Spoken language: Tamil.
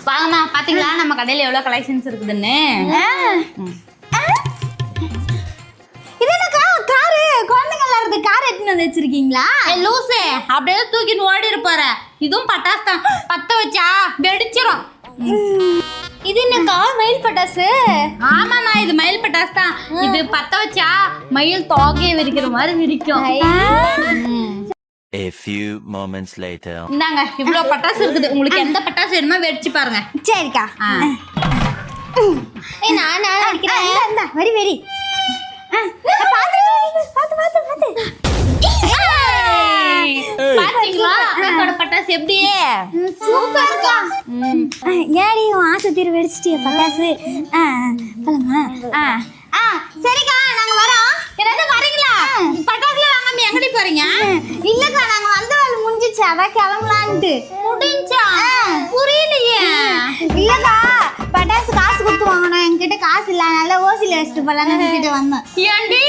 வாங்கம்மா பாத்தீங்களா நம்ம கடையில எவ்வளவு கலெக்ஷன்ஸ் இருக்குதுன்னு. இதெல்லாம் காரு குழந்தைங்க விளையாடுறது கார் எடுத்துன்னு வந்து வச்சிருக்கீங்களா? லூசே அப்படியே தூக்கிட்டு ஓடி இருப்பாரு. இதுவும் பட்டாசு தான், பத்த வச்சா வெடிச்சிரும். இது என்னக்கா மயில் பட்டாசு? ஆமாண்ணா இது மயில் பட்டாசு தான். இது பத்த வச்சா மயில் தோகையை விரிக்கிற மாதிரி விரிக்கும். A few moments later. இந்தாங்க இவ்வளவு பட்டாசு இருக்குது. உங்களுக்கு எந்த பட்டாசு வேணுமோ வெடிச்சு பாருங்க. சரிக்கா. நான் அடிக்கிறேன். இந்த வெரி வெரி. பாத்தீங்களா அக்காவோட பட்டாசு எப்படியே சூப்பர்க்கா. ஏடி உன் ஆசை தீர வெடிச்சிட்டிய பட்டாசு. சரிக்கா நாங்க வரோம். என்னது வரீங்களா? பட்டாசுல வாங்காம எங்கடி போறீங்க? இல்லக்கா நாங்க வந்த வேலை முடிஞ்சிச்சு அதான் கிளம்பலான்ட்டு. முடிஞ்சா புரியலையே. இல்லக்கா பட்டாசு காசு கொடுத்து வாங்கணும், என்கிட்ட காசு இல்ல, அதனால ஓசில வச்சுட்டு போலான்னு என்கிட்ட வந்தோம். ஏண்டி